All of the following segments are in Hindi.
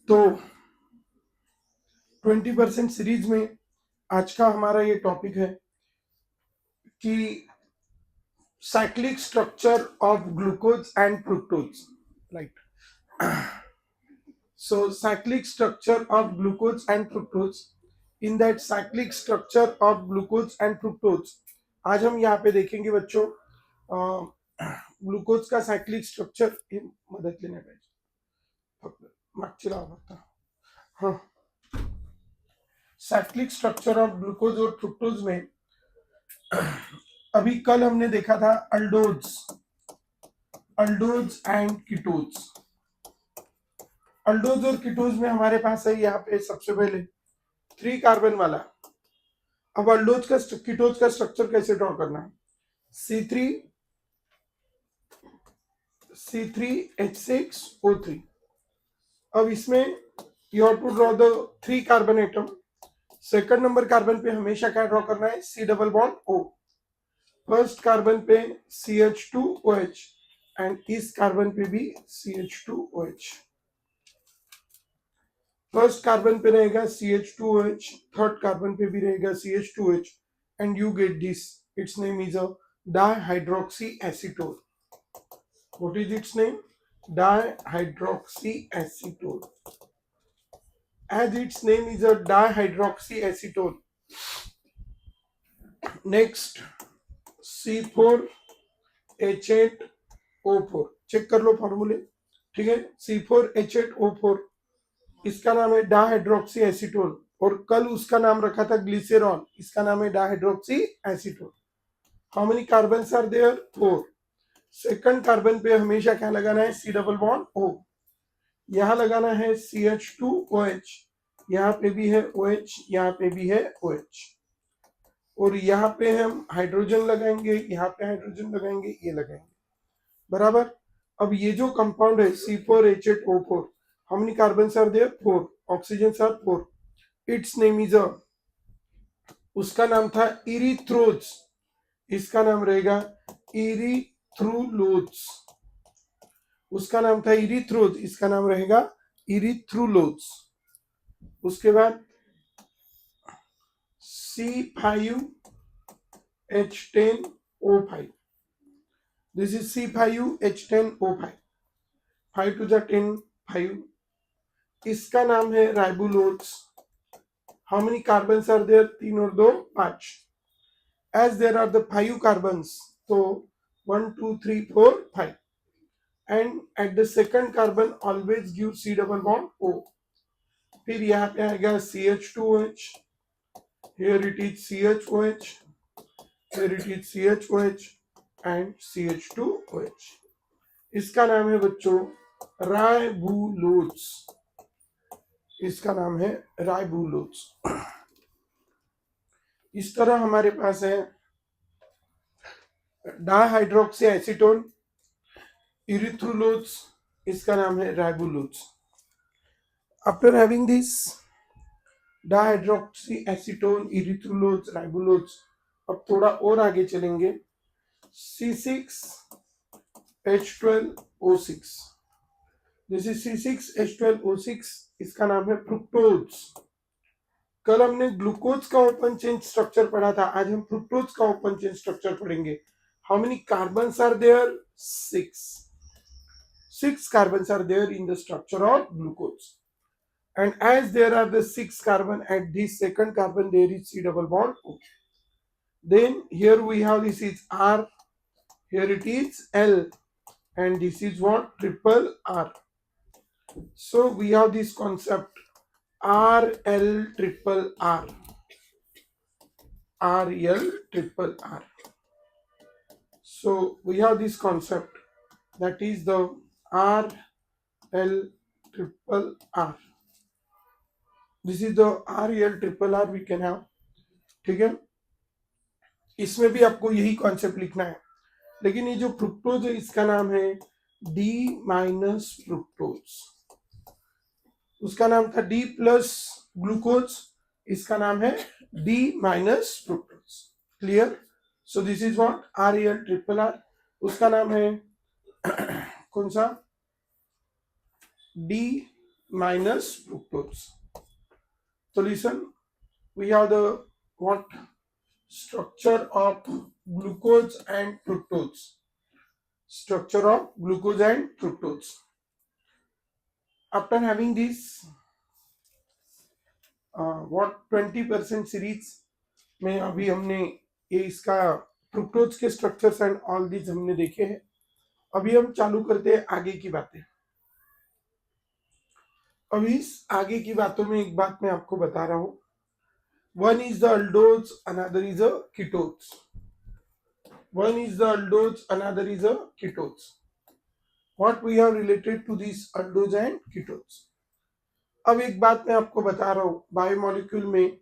तो 20% सीरीज में आज का हमारा ये टॉपिक है कि cyclic structure of glucose and fructose, right? So cyclic structure of glucose and fructose. In that cyclic structure of glucose and fructose, आज हम यहाँ पे देखेंगे बच्चों ग्लूकोज का सायक्लिक स्ट्रक्चर मदद लेने पाहिजे मागची लावा फक्त हाँ साइक्लिक स्ट्रक्चर ऑफ ग्लूकोज और फ्रुक्टोज में अभी कल हमने देखा था अल्डोज एंड कीटोज। अल्डोज और कीटोज में हमारे पास है यहाँ पे सबसे पहले 3 कार्बन वाला। अब अल्डोज का कीटोज का स्ट्रक्चर कैसे ड्रॉ करना है? C3H6O3। अब इसमें you have to draw the 3 carbon atom. Second number carbon पे हमेशा क्या ड्रॉ करना है? C double bond O। First carbon पे CH2OH एंड इस कार्बन पे भी CH2OH। फर्स्ट कार्बन पे रहेगा CH2OH, थर्ड कार्बन पे भी रहेगा CH2OH and you get this, its name is a dihydroxy acetone. What is its name? Dihydroxy acetone. as its name is a dihydroxyacetone. Next C4H8O4 check कर लो फॉर्मूले, ठीक है। C4H8O4 इसका नाम है डाइहाइड्रोक्सी एसीटोन और कल उसका नाम रखा था ग्लिसरॉल, इसका नाम है dihydroxy acetone. How many carbon are there? 4। Second carbon पे हमेशा क्या लगाना है? C double bond O। यहां लगाना है CH2OH, यहाँ पे भी है OH, यहाँ पे भी है OH और यहाँ पे हम हाइड्रोजन लगाएंगे, यहाँ पे हाइड्रोजन लगाएंगे, ये लगाएंगे बराबर। अब ये जो कंपाउंड है C4H8O4, how many carbon are there? 4। Oxygen are 4। Its name is a, उसका नाम था इरिथ्रोज, इसका नाम रहेगा इरिथ्रुलोज। उसका नाम था इरिथ्रोज, इसका नाम रहेगा इरिथ्रुलोज। उसके बाद C5H10O5, this is C5H10O5, 5 to the 10, 5। इसका नाम है ribulose. How many carbon are there? 3 और 2 5। As there are the 5 carbon, तो 1 2 3 4 5 and at the second carbon always give C double bond O। फिर यहाँ पे आएगा CH2OH, here it is CHOH, here it is CHOH and CH2OH। इसका नाम है बच्चों राइबोलोज, इसका नाम है राइबोलोज। इस तरह हमारे पास है डाइहाइड्रोक्सी एसीटोन, इरिथ्रुलोज, इसका नाम है ribulose. After having this dihydroxyacetone एसीटोन, इरिथ्रुलोज, राइबोलोज, अब थोड़ा और आगे चलेंगे। C6H12O6, दिस इज C6H12O6, इसका नाम है फ्रुक्टोज। कल हमने ग्लूकोज का ओपन चेन स्ट्रक्चर पढ़ा था, आज हम फ्रुक्टोज का ओपन चेन स्ट्रक्चर पढ़ेंगे। How many carbon are there? 6 carbon are there in the structure of glucose and as there are the 6 carbon at this second carbon there is C double bond O. Then here we have, this is R, here it is L and this is what? Triple R. So we have this concept RL triple R, RL triple R. So we have this concept, that is the RL triple R. This is the RL triple R we can have, ठीक है। इसमें भी आपको यही कॉन्सेप्ट लिखना है, लेकिन ये जो फ्रुक्टोज है इसका नाम है D माइनस फ्रुक्टोज। उसका नाम था D प्लस ग्लूकोज, इसका नाम है D minus fructose. Clear? So this is what? RL triple R। उसका नाम है कौन सा? D minus fructose. So listen, we have the what structure of glucose and fructose. Structure of glucose and fructose. After having this what 20% series में अभी हमने ये इसका फ्रुक्टोज के स्ट्रक्चर्स एंड ऑल दीज हमने देखे हैं. अभी हम चालू करते हैं आगे की बातें. अभी इस आगे की बातों में एक बात मैं आपको बता रहा हूं. One is the aldose, another is a ketose. One is the aldose, another is a ketose. What we have related to this aldose and ketose. अब एक बात मैं आपको बता रहा हूं, बायोमोलिक्यूल में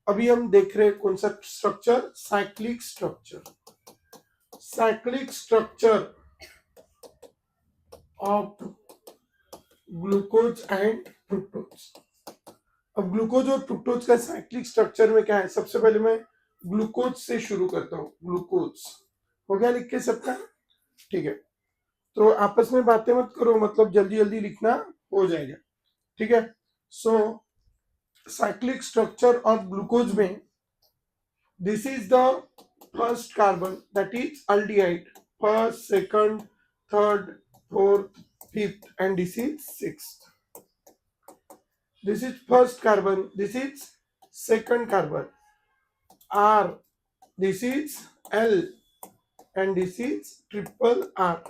अभी हम देख रहे हैं कौन सा structure, cyclic structure. Cyclic structure of glucose and fructose. अब ग्लूकोज और फ्रुक्टोज का साइक्लिक स्ट्रक्चर में क्या है. सबसे पहले मैं ग्लूकोज से शुरू करता हूं. ग्लूकोज हो गया लिख के सबका, ठीक है. तो आपस में बातें मत करो, मतलब जल्दी जल्दी लिखना हो जाएगा, ठीक है. सो साइक्लिक स्ट्रक्चर ऑफ ग्लूकोज में this is the first carbon, that is aldehyde. First, second, third, fourth, fifth, and this is sixth. This is first carbon, this is second carbon, R, this is L, and this is triple R.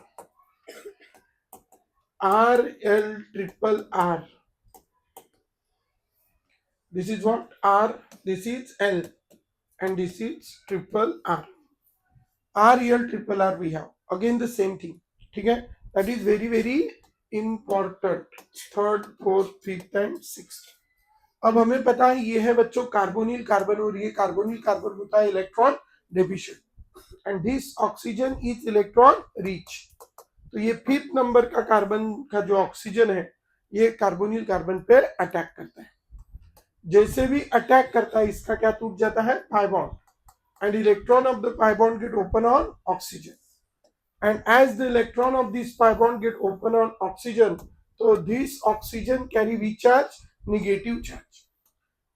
R, L, triple R. This is what? R, this is L, and this is triple R. R, L, triple R we have. Again the same thing, ठीक है. That is very very important. Third, fourth, fifth and sixth. अब हमें पता है ये है बच्चों कार्बोनिल कार्बन, और ये कार्बोनिल कार्बन होता है electron deficient, and this oxygen is electron rich. तो ये फिफ्थ नंबर का कार्बन का जो ऑक्सीजन है ये कार्बोनिल कार्बन पे अटैक करता है. जैसे भी अटैक करता है इसका क्या टूट जाता है, pi bond, and electron of the pi bond get open on oxygen. And as the electron of this pi bond get open on oxygen, so this oxygen carry which charge? Negative charge.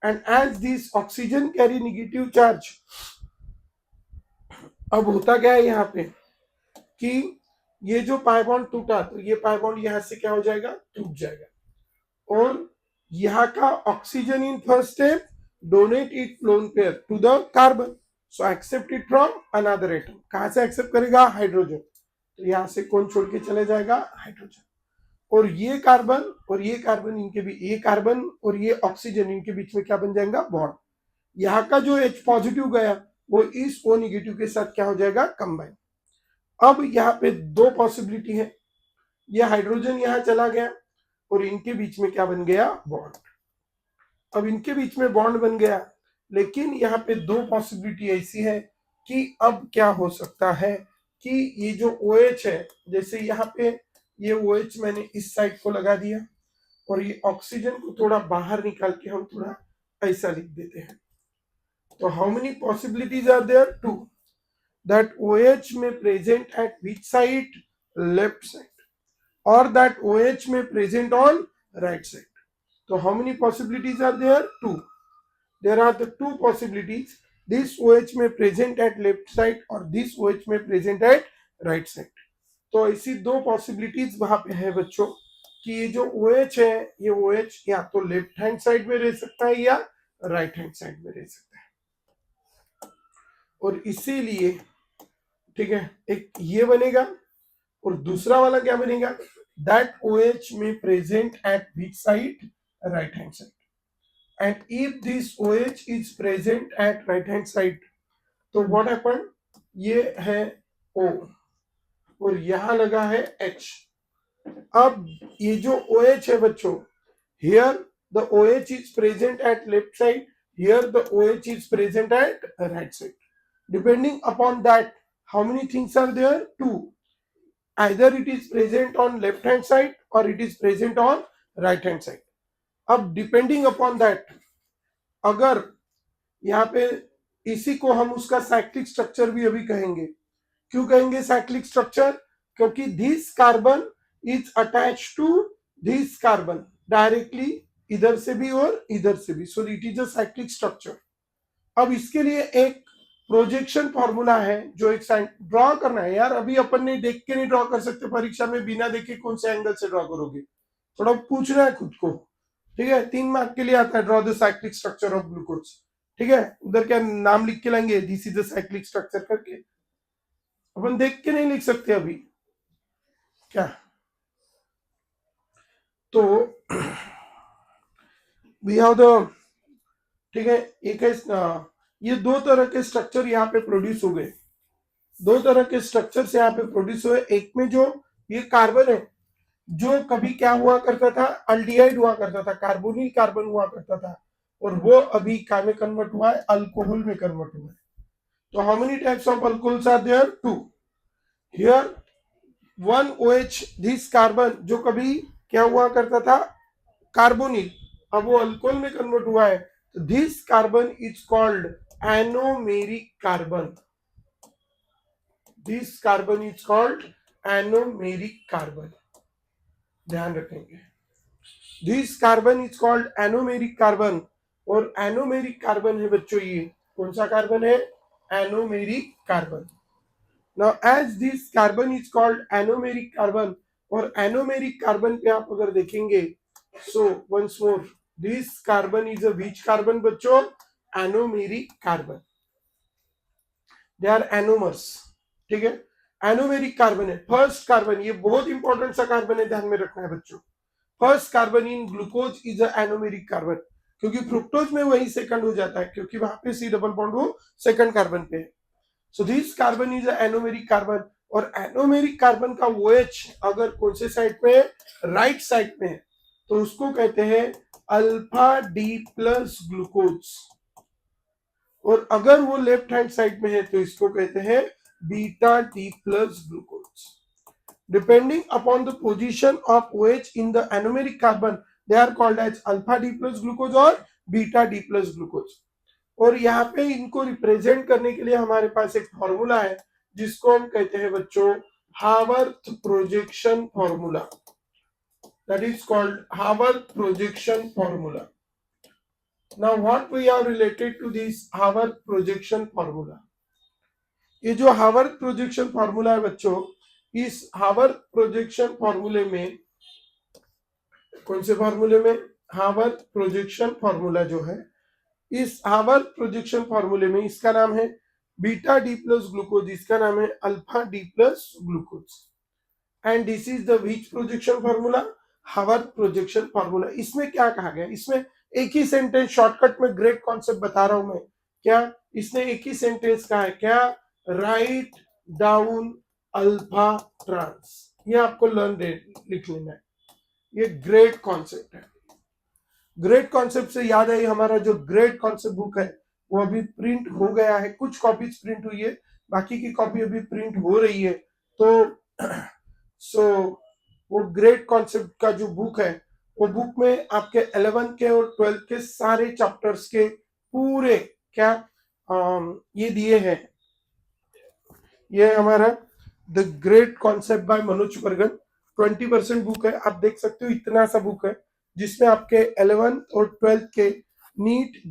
And as this oxygen carry negative charge, अब होता क्या है यहाँ पे कि ये जो पाई बॉन्ड टूटा तो ये पाई बॉन्ड यहाँ से क्या हो जाएगा, टूट जाएगा. और यहाँ का oxygen in first step donate it lone pair to the carbon, so accept it from another atom. कहां से एक्सेप्ट करेगा, हाइड्रोजन. तो यहां से कौन छोड़ के चले जाएगा, हाइड्रोजन. और ये कार्बन इनके भी, ये कार्बन और ये ऑक्सीजन इनके बीच में क्या बन जाएगा, बॉन्ड. यहाँ का जो H पॉजिटिव गया वो इस O निगेटिव के साथ क्या हो जाएगा, कंबाइन. अब यहाँ पे दो पॉसिबिलिटी है. ये हाइड्रोजन यहाँ चला गया और इनके बीच में क्या बन गया, बॉन्ड. अब इनके बीच में बॉन्ड बन गया, लेकिन यहाँ पे दो पॉसिबिलिटी ऐसी है कि अब क्या हो सकता है कि ये जो OH है, जैसे यहाँ पे ये OH मैंने इस साइड को लगा दिया और ये ऑक्सीजन को थोड़ा बाहर निकाल के हम थोड़ा ऐसा लिख देते हैं. तो how many possibilities are there, two. That OH में present at which side, left side, और दैट OH में प्रेजेंट ऑन राइट साइड. तो how many possibilities are there, two. There are the two possibilities. This OH में प्रेजेंट एट लेफ्ट साइड और दिस OH में प्रेजेंट एट राइट साइड. तो ऐसी दो पॉसिबिलिटीज वहां पे है बच्चों कि ये जो OH है, ये OH या तो लेफ्ट हैंड साइड में रह सकता है या राइट हैंड साइड में रह सकता है. और इसीलिए ठीक है, एक ये बनेगा और दूसरा वाला क्या बनेगा, दैट OH में present at which side, right hand side. And if this OH is present at right hand side, तो what happened, ये है O और यहां लगा है H. अब ये जो OH है बच्चों, here the OH is present at left side, here the OH is present at right side. Depending upon that, how many things are there, two. Either it is present on left hand side or it is present on right hand side. अब डिपेंडिंग अपॉन दैट, अगर यहाँ पे इसी को हम उसका साइक्लिक स्ट्रक्चर भी अभी कहेंगे. क्यों कहेंगे साइक्लिक स्ट्रक्चर, क्योंकि this carbon is attach to this carbon, directly इधर से भी और इधर से भी, so it is a cyclic structure. अब इसके लिए एक प्रोजेक्शन फॉर्मूला है जो एक ड्रॉ करना है यार, अभी अपन ने देख के नहीं ड्रॉ कर सकते परीक्षा में, बिना देखे कौन से एंगल से ड्रॉ करोगे, थोड़ा पूछना है खुद को, ठीक है। 3 मार्क के लिए आता है draw the cyclic structure of glucose, ठीक है। उधर क्या नाम लिख के लाएंगे, this is the cyclic structure करके, अपन देख के नहीं लिख सकते अभी क्या। तो वी हैव द, ठीक है, एक है ये दो तरह के स्ट्रक्चर यहाँ पे प्रोड्यूस हो गए, दो तरह के स्ट्रक्चर्स यहाँ पे प्रोड्यूस हुए। एक में जो ये कार्बन है, जो कभी क्या हुआ करता था, अल्डिहाइड हुआ करता था, कार्बोनिल कार्बन हुआ करता था, और वो अभी क्या में कन्वर्ट हुआ है, अल्कोहल में कन्वर्ट हुआ है। तो how many types of alcohols are there, 2 here, 1 OH, this carbon जो कभी क्या हुआ करता था, कार्बोनिल, अब वो अल्कोहल में कन्वर्ट हुआ है, तो this carbon is called anomeric carbon, this carbon is called anomeric carbon, ध्यान रखेंगे, this carbon is called anomeric carbon. और एनोमेरिक कार्बन है बच्चों, ये कौन सा कार्बन है, anomeric carbon. Now as this carbon is called anomeric carbon, और एनोमेरिक कार्बन पे आप अगर देखेंगे, so once more, this carbon is a which carbon बच्चों, anomeric carbon, they are anomers, ठीक है। एनोमेरिक कार्बन है फर्स्ट कार्बन, ये बहुत इंपॉर्टेंट सा कार्बन है, ध्यान में रखना है बच्चों। First carbon in glucose is a anomeric carbon, क्योंकि फ्रुक्टोज में वही सेकंड हो जाता है, क्योंकि वहां पे C डबल बॉन्ड वो सेकंड कार्बन पे है। So this carbon is a anomeric carbon, और एनोमेरिक कार्बन का OH अगर कौन से साइड पे है, राइट साइड पे है, तो उसको कहते हैं अल्फा डी प्लस ग्लूकोज, और अगर वो लेफ्ट हैंड साइड में है तो इसको कहते हैं beta D plus glucose. Depending upon the position of OH in the anomeric carbon, they are called as alpha D plus glucose और beta D plus glucose। और यहाँ पे इनको रिप्रेजेंट करने के लिए हमारे पास एक फॉर्मूला है जिसको हम कहते हैं बच्चों Haworth projection formula, that is called Haworth projection formula. Now what we are related to this Haworth projection formula, ये जो हावर्थ प्रोजेक्शन फॉर्मूला है बच्चों, इस हावर्थ प्रोजेक्शन फॉर्मूले में, कौन से फॉर्मूले में, हावर्थ प्रोजेक्शन फॉर्मूला जो है, इस हावर्थ प्रोजेक्शन फॉर्मूले में इसका नाम है बीटा डी प्लस ग्लूकोज, इसका नाम है alpha D plus glucose, and this is the which projection formula, Haworth projection formula. इसमें क्या कहा गया, इसमें एक ही सेंटेंस, शॉर्टकट में ग्रेट कॉन्सेप्ट बता रहा हूं मैं, क्या इसने एक ही सेंटेंस कहा है, क्या, राइट डाउन अल्फा ट्रांस, ये आपको लिख लेना है, ये ग्रेट कॉन्सेप्ट है। ग्रेट कॉन्सेप्ट से याद है, हमारा जो ग्रेट कॉन्सेप्ट बुक है वो अभी प्रिंट हो गया है, कुछ कॉपीज प्रिंट हुई है, बाकी की कॉपी अभी प्रिंट हो रही है। तो सो वो ग्रेट कॉन्सेप्ट का जो बुक है, वो बुक में आपके 11th के और 12th के सारे चैप्टर्स के पूरे क्या ये दिए हैं, ये हमारा the great concept bye Manoj बर्गन, 20% book है, आप देख सकते हो इतना सा बुक है, जिसमें आपके 11th और 12th के नीट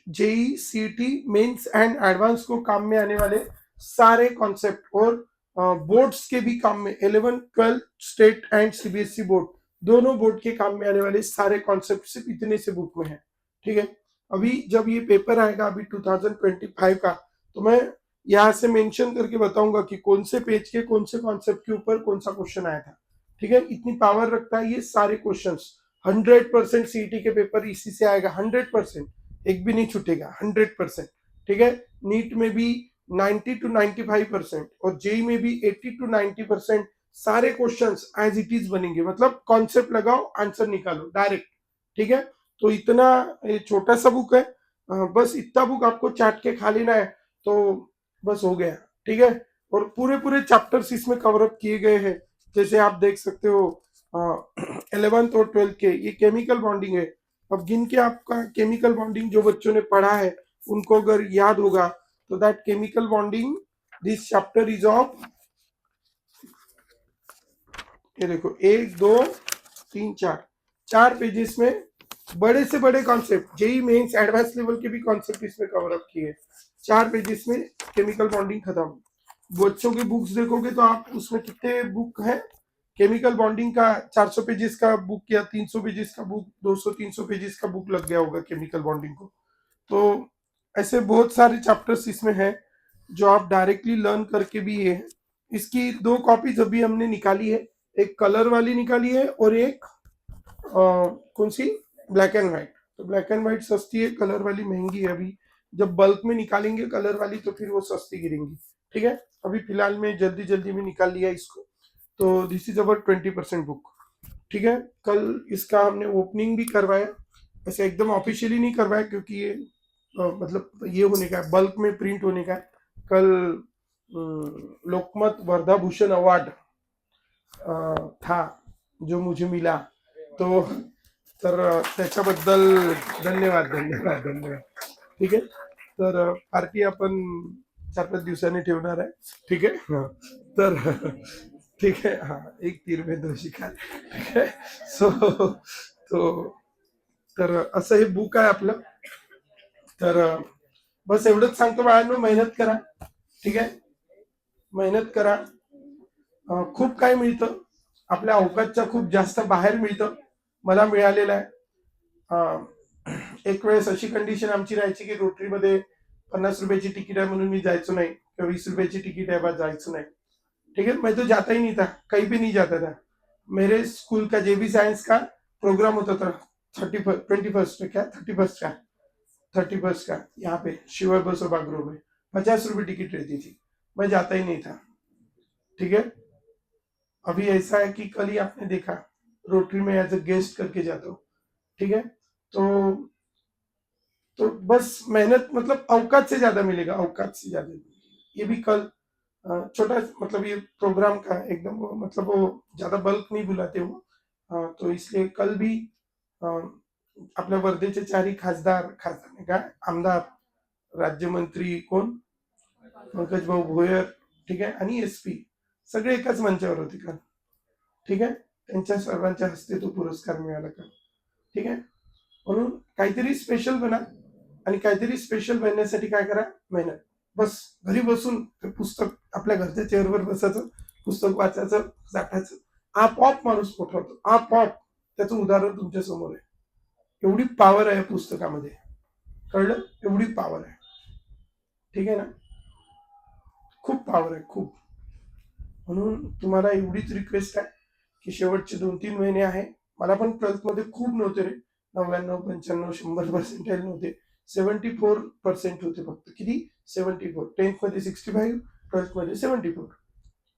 जेई सीटी मेंस एंड एडवांस को काम में आने वाले सारे कॉन्सेप्ट, और बोर्ड्स के भी काम में, 11th 12th state and CBSE board, दोनों बोर्ड के काम में आने वाले सारे कॉन्सेप्ट सिर्फ इतने से बुक में है, ठीक है। अभी जब ये पेपर आएगा अभी 2025 का, तो मैं यहाँ से मेंशन करके बताऊंगा कि कौन से पेज के कौन से कॉन्सेप्ट के ऊपर कौन सा क्वेश्चन आया था, ठीक है। इतनी पावर रखता है ये सारे क्वेश्चंस, 100% CET के पेपर इसी से आएगा, 100%, एक भी नहीं छूटेगा, 100%, ठीक है। नीट में भी 90 to 95% और जेई में भी 80 to 90% सारे क्वेश्चंस एज इट इज बनेंगे, मतलब कॉन्सेप्ट लगाओ आंसर निकालो डायरेक्ट, ठीक है। तो इतना छोटा सा बुक है, बस इतना बुक आपको चाट के खा लेना है तो बस हो गया, ठीक है। और पूरे पूरे चैप्टर्स इसमें कवर अप किए गए हैं, जैसे आप देख सकते हो 11th और 12th के, ये केमिकल बॉन्डिंग है। अब गिन के आपका केमिकल बॉन्डिंग जो बच्चों ने पढ़ा है उनको अगर याद होगा, तो that chemical bonding, this chapter is of, ये देखो 1 2 तीन चार 4 पेजेस में बड़े से बड़े concept, JEE mains advance level के भी कॉन्सेप्ट इसमें कवर अप किए। 4 पेजेस में केमिकल बॉन्डिंग खत्म। बच्चों की बुक्स देखोगे तो आप उसमें कितने बुक है, केमिकल बॉन्डिंग का 400 पेजेस का बुक या 300 पेजेस का बुक, 200-300 पेजेस का बुक लग गया होगा केमिकल बॉन्डिंग को। तो ऐसे बहुत सारे चैप्टर्स इसमें है जो आप डायरेक्टली लर्न करके भी ये है। इसकी 2 कॉपीज अभी हमने निकाली है, एक कलर वाली निकाली है और एक कौन सी, ब्लैक एंड व्हाइट। तो ब्लैक एंड व्हाइट सस्ती है, कलर वाली महंगी है। अभी जब बल्क में निकालेंगे कलर वाली तो फिर वो सस्ती गिरेंगी, ठीक है। अभी फिलहाल में जल्दी जल्दी में निकाल लिया इसको। तो दिस इज अवर 20% बुक, ठीक है। कल इसका हमने ओपनिंग भी करवाया, ऐसे एकदम ऑफिशियली नहीं करवाया क्योंकि ये मतलब ये होने का है, बल्क में प्रिंट होने का है। कल लोकमत वर्धा भूषण अवार्ड था जो मुझे मिला, तो तर त्याच्याबद्दल धन्यवाद धन्यवाद धन्यवाद, ठीक आहे। तर पार्टी आपण 4-5 दिवसांनी ठेवणार आहे, ठीक आहे। तर ठीक आहे, हा, एक तीर में दो शिकार, ठीक आहे। सो तो तर असं हे बुक आहे आपलं। तर बस एवढंच सांगतो बाळांनो, मेहनत करा, ठीक आहे, मेहनत करा। खूप काय मिळतं, आपल्या अवकाशच्या खूप जास्त बाहेर मिळतं, मला मिळालेलं आहे। एक वेळेस अशी कंडिशन आमची राहायची की रोटरीमध्ये 50 रुपयाची तिकीट आहे म्हणून मी जायचो नहीं, किंवा 20 रुपयाची तिकीट है बस जायचो नहीं, ठीक है। मैं तो जाता ही नहीं था, कहीं भी नहीं जाता था। मेरे स्कूल का जेबी साइंस का प्रोग्राम होता था 21st क्या 31st का 31st का यहाँ पे शिवर बस बागरो में 50 रुपये टिकट रहती थी, मैं जाता ही नहीं था, ठीक है। अभी ऐसा है कि कल ही आपने देखा रोटरी में एज ए गेस्ट करके जाता हूँ, ठीक है। तो बस मेहनत, मतलब औकात से ज्यादा मिलेगा, औकात से ज्यादा। ये भी कल छोटा, मतलब ये प्रोग्राम का एकदम मतलब वो ज्यादा बल्क नहीं बुलाते वो, तो इसलिए कल भी आपल्या वर्धेचे 4ही खासदार, खासदार नाही का, आमदार, राज्यमंत्री कोण, पंकज भाऊ भोयर, ठीक आहे, आणि एसपी सगळे एकाच मंचावर होते काल, ठीक आहे। त्यांच्या सर्वांच्या हस्ते तो पुरस्कार मिळाला काल, ठीक आहे। म्हणून काहीतरी स्पेशल बना, आणि काहीतरी स्पेशल बनण्यासाठी काय करा, मेहनत। बस घरी बसून ते पुस्तक आपल्या घरच्या चेअरवर बसायचं, पुस्तक वाचायचं, जाटायचं, आपोआप माणूस मोठा होतो, आपोआप। त्याचं उदाहरण तुमच्या समोर आहे, एवढी पॉवर आहे पुस्तकामध्ये, कळलं, एवढी पॉवर आहे, ठीक आहे ना, खूप पॉवर आहे, खूप। म्हणून तुम्हाला एवढीच रिक्वेस्ट आहे की शेवटचे 2-3 महिने आहे, मला पण 12th मध्ये खूप नव्हते रे, 99, 95, 100% नव्हते, 74% होते फक्त, किती, 74। 10th मध्ये 65, 12th मध्ये 74,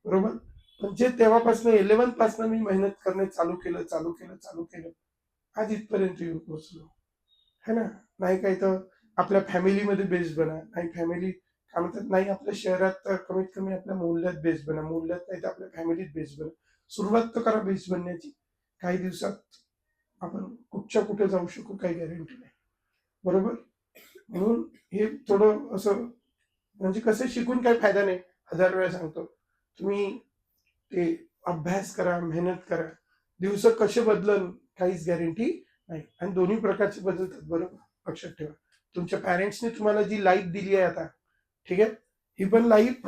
बरोबर। पण जे तेव्हापासून 11th पासून मी मेहनत करणे चालू केलं, आज इथपर्यंत येऊन पोहोचलो, है ना। नाही काही तर आपल्या फॅमिलीमध्ये बेस्ट बना, नाही फॅमिली काय म्हणतात, नाही आपल्या शहरात तर कमीत कमी आपल्या मोहल्ल्यात बेस्ट बना, मोहल्ल्यात नाही तर आपल्या फॅमिलीत बेस्ट बना। सुरुवात तर करा बेस्ट बनण्याची, काही दिवसात आपण कुठच्या कुठे जाऊ शकू काही गॅरंटी नाही, बरोबर। म्हणून हे थोडं असं, म्हणजे कसं शिकून काही फायदा नाही, 1000 वेळा सांगतो, तुम्ही ते अभ्यास करा, मेहनत करा, दिवस कसे बदलन काहीच गॅरंटी नाही, आणि दोन्ही प्रकारचे बदलतात, बरोबर, लक्षात ठेवा। तुमच्या पॅरेंट्सने तुम्हाला जी लाईफ दिली आहे आता, ठीक आहे, ही पण लाईफ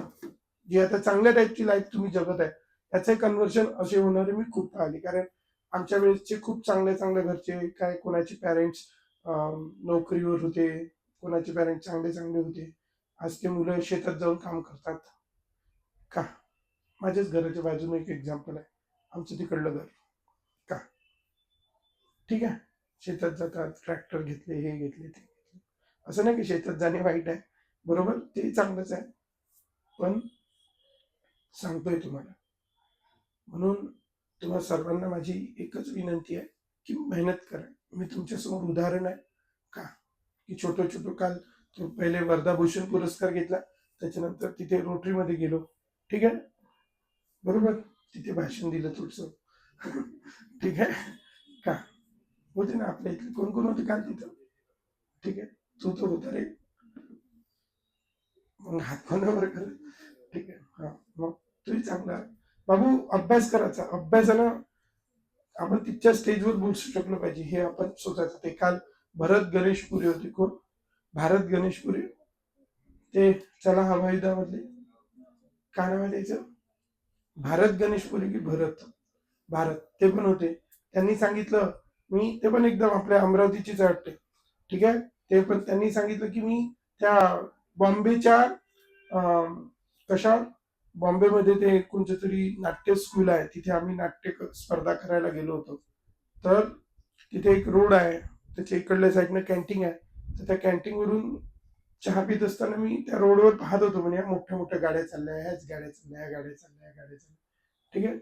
जी आता चांगल्या टाईपची लाईफ तुम्ही जगत आहे, त्याचे कन्व्हर्शन असे होणारे मी खूप पाहिले। कारण आमच्या वेळेसचे खूप चांगल्या घरचे, काय कोणाचे पॅरेंट्स नोकरीवर होते, कोणाचे पॅरेंट्स चांगले होते, आज ते मुलं शेतात जाऊन काम करतात का। माझ्याच घराच्या बाजूने एक एक्झाम्पल आहे, आमचं तिकडलं घर, का, ठीक आहे, शेतात जातात, ट्रॅक्टर घेतले, हे घेतले, ते घेतले, असं नाही की शेतात जाणे वाईट आहे, बरोबर, ते चांगलंच आहे, पण सांगतोय तुम्हाला। म्हणून तुम्हाला सर्वांना माझी एकच विनंती आहे की मेहनत करा। मी तुमच्यासमोर उदाहरण आहे का, की छोटं काल तो पहिले वर्धा भूषण पुरस्कार घेतला, त्याच्यानंतर तिथे रोटरीमध्ये गेलो, ठीक आहे, बरोबर, तिथे भाषण दिलं थोडंसं, ठीक आहे का, होते ना आपल्या इथले, कोण कोण होते काल तिथं, ठीक आहे, तू तो होता रे, मग हात कोणावर कर, ठीक आहे, हा, मग तूही चांगला बाबू, अभ्यास करायचा, अभ्यासानं आपण तिच्या स्टेजवर बोलू शकलो पाहिजे हे आपण सोचायचं. ते काल भरत गणेशपुरी होते. कोण? भारत गणेशपुरी. ते चला हवाईदा मधले काय नाव आहे त्याचं? भारत गणेशपुरी की भरत? भारत. ते पण होते. त्यांनी सांगितलं, मी ते पण एकदम आपल्या अमरावतीचीच वाटते, ठीक आहे. ते पण त्यांनी सांगितलं की मी त्या बॉम्बेच्या कशा बॉम्बेमध्ये ते कोणतं तरी नाट्य स्कूल आहे, तिथे आम्ही नाट्य स्पर्धा करायला गेलो होतो. तर तिथे एक रोड आहे, त्याच्या इकडल्या साईडनं कॅन्टीन आहे. तर त्या कॅन्टीनवरून चहा पित असताना मी त्या रोडवर पाहत होतो, म्हणजे मोठ्या मोठ्या गाड्या चालल्या, ह्याच गाड्या चालल्या, ह्या गाड्या चालल्या, ह्या गाड्या चालल्या, ठीक आहे.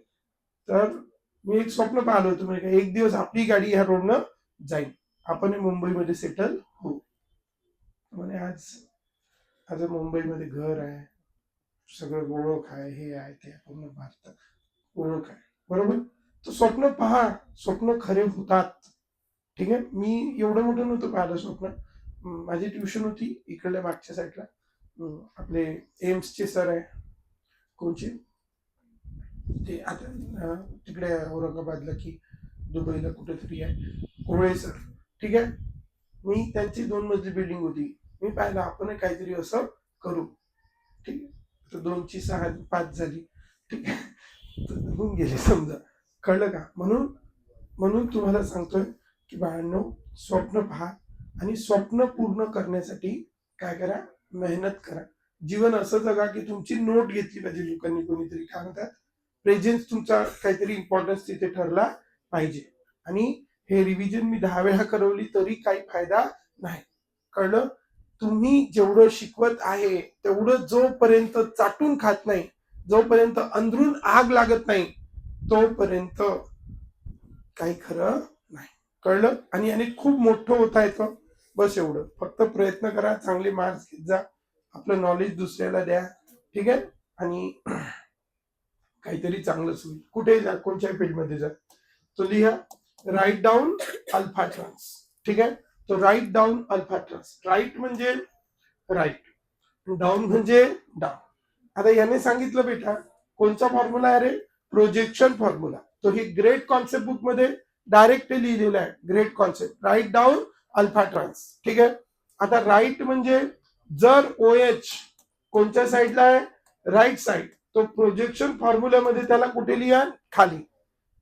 तर मी एक स्वप्न पाहिलं होतं, म्हणजे एक दिवस आपली गाडी ह्या रोडनं जाईल, आपण मुंबईमध्ये सेटल होऊ. म्हणजे आज आज मुंबईमध्ये घर आहे, सगळं ओळख आहे, हे आहे ते पूर्ण भारतात ओळख आहे, बरोबर. तर स्वप्न पहा, स्वप्न खरे होतात, ठीक आहे. मी एवढं मोठं नव्हतं पाहिलं स्वप्न. माझी ट्युशन होती इकडल्या मागच्या साईडला. आपले एम्सचे सर आहे, कोणचे ते आता तिकडे औरंगाबादला की दुबईला कुठेतरी आहे, कोळे सर, ठीक आहे. मी त्यांची 2 मजली बिल्डिंग होती. मी पाहिलं आपण काहीतरी असं करू, ठीक आहे. तर 2ची 6 5 झाली, ठीक आहे. तर होऊन गेले समजा, कळलं का? म्हणून म्हणून तुम्हाला सांगतोय की बाळांनो, स्वप्न पहा आणि स्वप्न पूर्ण करण्यासाठी काय करा, मेहनत करा. जीवन असं जगा की तुमची नोट घेतली पाहिजे लोकांनी, कोणीतरी काय म्हणतात, प्रेझेन्स तुमचा काहीतरी इम्पॉर्टन्स तिथे ठरला पाहिजे. आणि हे रिव्हिजन मी 10 वेळा करवली तरी काही फायदा नाही, कळलं. तुम्ही जेवढं शिकवत आहे तेवढं जोपर्यंत चाटून खात नाही, जोपर्यंत अंदरून आग लागत नाही, तोपर्यंत काही खरं नाही, कळलं. आणि खूप मोठं होता येतं, बस एवढं. फक्त प्रयत्न करा, चांगले मार्क्स घेत जा, आपलं नॉलेज दुसऱ्याला द्या, ठीक आहे. आणि काहीतरी चांगलंच होईल. कुठेही जा, कोणत्याही फील्डमध्ये जा. तो लिहा, राईट डाऊन अल्फा ट्रान्स, ठीक आहे. तो right down alpha trans. Right म्हणजे राईट, डाऊन म्हणजे डाऊन. आता याने सांगितलं बेटा, कोणचा फॉर्म्युला आहे रे? Projection formula. तो ही ग्रेट कॉन्सेप्ट बुक मध्ये डायरेक्ट लिहिलेलं आहे, great concept, right down alpha trans, ठीक आहे. आता राईट म्हणजे जर OH कोणत्या साईडला आहे? राईट साईड, तो प्रोजेक्शन फॉर्म्युल्यामध्ये त्याला कुठे लिहा? खाली.